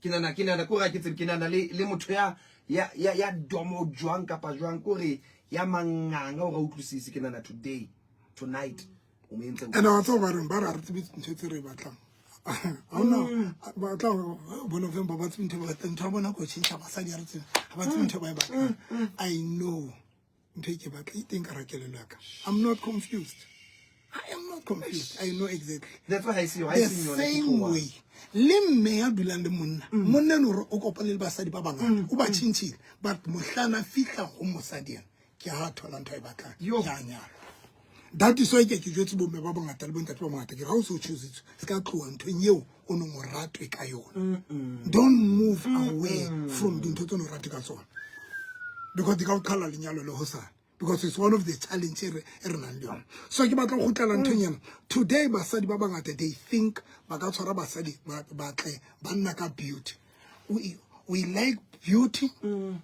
ke nana ko ra ke tsebe ke nana le motho ya domo jwang kapa jwang ko re ya manganga o ga utlwisise ke nana today tonight o me ntse
and wa tso ba re ba ra re tsebitse ntse re batlang no ba tla bona November ba tsinthe ba tentha bona go tshintsha basadi ya re tsene ba tsinthe ba ba I know nthe ke ba ke teng ka rakelelo ka I'm not confused I am not confused I know exactly
that's why I see
the same way le mme ya dulang le monna no re o kopane le basadi ba bangata o ba tshintshile but mohlana fihla go mosadi ke ha thola ntho e batlang ya nyala that is why ke jwetse bomme ba bangata le bontate ba bangata ke ra o se o choose ska tloa ntho nyeo o no mo ratwe ka yona don't move away from the ntho no ratwe ka tsona because di ka o khala lenyalo le hosana because it's one of the challenges re nang le yona so ke batla go tlala ntho nyana today basadi ba bangata they think ba ka tshwara basadi ba tle ba nna ka beauty we like beauty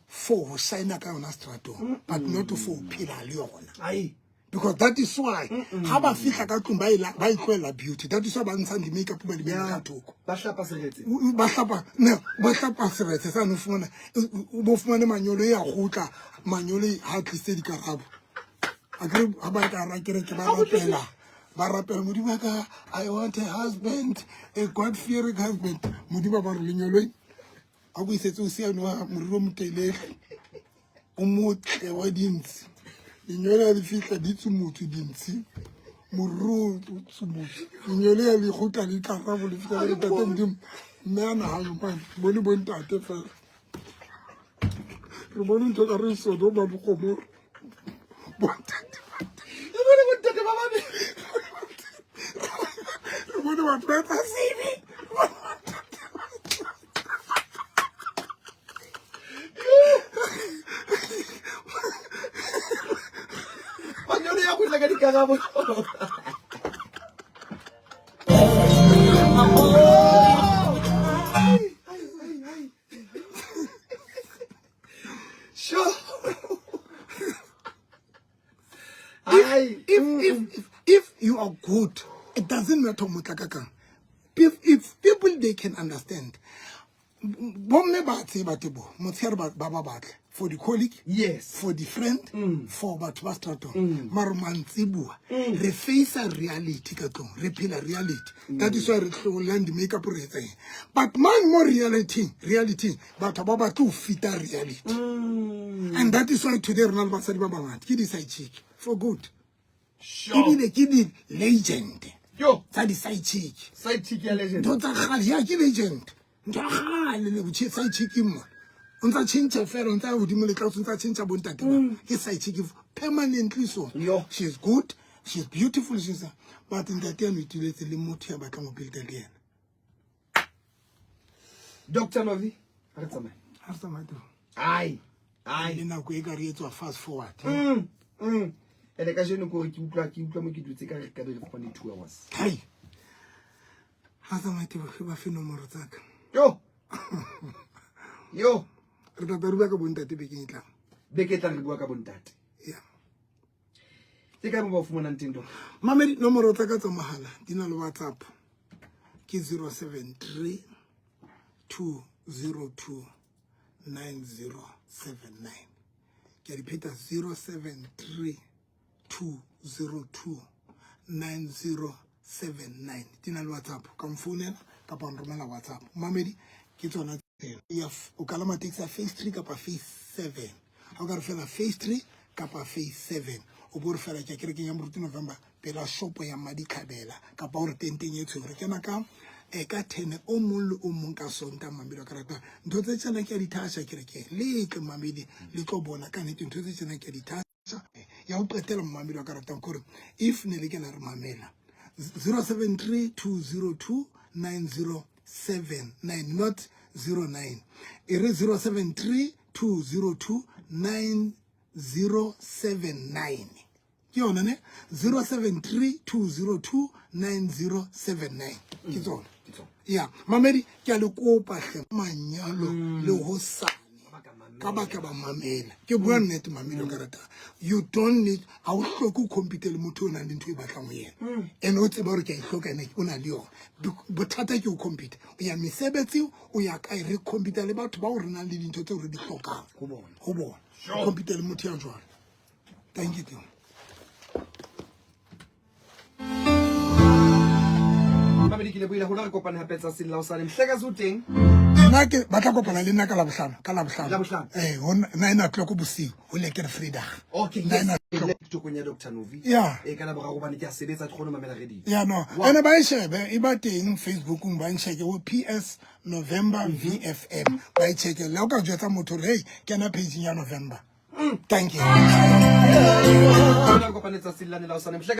for sign ka yona strato but not for phila le yona because that is why ha ba fihla ka tlung ba itlwela beauty that is why ba ntsha di makeup ba di bena ka thoko
ba hlapa seretse
sa no fumana bo fumane manyolo ya gotla manyolo ha tlise di karabo akere ha ba ka ra kere ke ba rapela modimo ka I want a husband a God-fearing husband modimo ba re lenyolo a go isetse o sia no moriro motele o motle wa dintsi Inyole li fika ditu mutu dinsi muru tsumutu inyole ya li khota li karabo li fika li tate mdim mena hayo pan boni boni tate fa re boni to ka re so do ba bu komo bon tate
baba
re boni ba preta sibi
la que cagamos.
If you are good, it doesn't matter mutlakaka. If people they can understand. Bomme ba tseba tebo motshare ba batle for the colleague
yes
for the friend for batho ba strato mara mantsibua re face reality ka tlong re phela reality that is why re tlola di makeup re etseng but man more reality batho ba ba tlo fita reality and that is why today rena ba tsadi ba bangata ke di side chick for good ke di legend
yo
tsa di side chick
ya legend
dotsa ga ya ke legend le botse sa itshikimo ontsa change fela ontsa hodimo le tla ontsa change bontate ba ke sa itshiki permanently so she's good she's beautiful she's but in that time itiletse le motho ya batla mo build le yena
Dr. Novi a re tsamaye
to
ai
le na go e ka re etswa fast forward
ele ka jeno go ke utlwa mo ke dutse ka re ka be re fane 2 hours
hai ha tsamaye to ba fe nomoro tsaka
yo
re tla ba ka bontate be ke itla
beke tla re bua ka bontate
yeah
ke ka mo ba fumana nteng do
mamedi nomoro tsa ka tsa mahala di na le WhatsApp ke 073 202 9079 ke repeat 073 202 9079 di na le WhatsApp ka mfounela ka pa romela WhatsApp mamedi ke tsona ya o kalama taxi phase 3 kapa phase 7 ha o ka re fela phase 3 kapa phase 7 o bo re fela ke kere ke ya moruti November pela shop ya madi khabela kapa o re tenteng e tshwere ke na ka ka 10 o mong le o mong ka sonta mamedi wa karata ntho tse tsena ke a di thasha ke re ke le tle mamedi le tlo bona ka nnete ntho tse tsena ke a di thasha ya o qetela mamedi wa karata gore if ne le ke na re mamela 0732029079 not 09 it is 0732029079 ke yona ne 0732029079 ke tsona ya mamedi ke a le kopa hle manyalo le ho sa ka baka ba mamela ke bua nnete mamedi o karata you don't need ha o hloke o compete le motho o nang le ntho e batlang ho yena ene o tseba hore ke a ihloka ene o na le yona bothata ke o compete o ya mesebetsi o ya ka re compete le batho ba o re nang le dintho tse re di hlokang ho bona compete le motho ya jwalo thank you
mamedi ke le buile hona re kopane hape tsa silla o sa le mhleka zo teng
nna ke batla kopana le nna ka Labohlano
Labohlano.
hona 9 o'clock bosiu ho le ke re freedom
okay yes tokong ya Dr Novi
Yeah.
ka la boraro bane ke a sebetsa ke kgone mamela ready
ya no ene ba ishebe e ba teng Facebook ba ncheke o PS November VFM ba icheke la o ka jwetsa motho hey ke na page ya November thank you
re kopane tsa silla ne la o sa le mhleka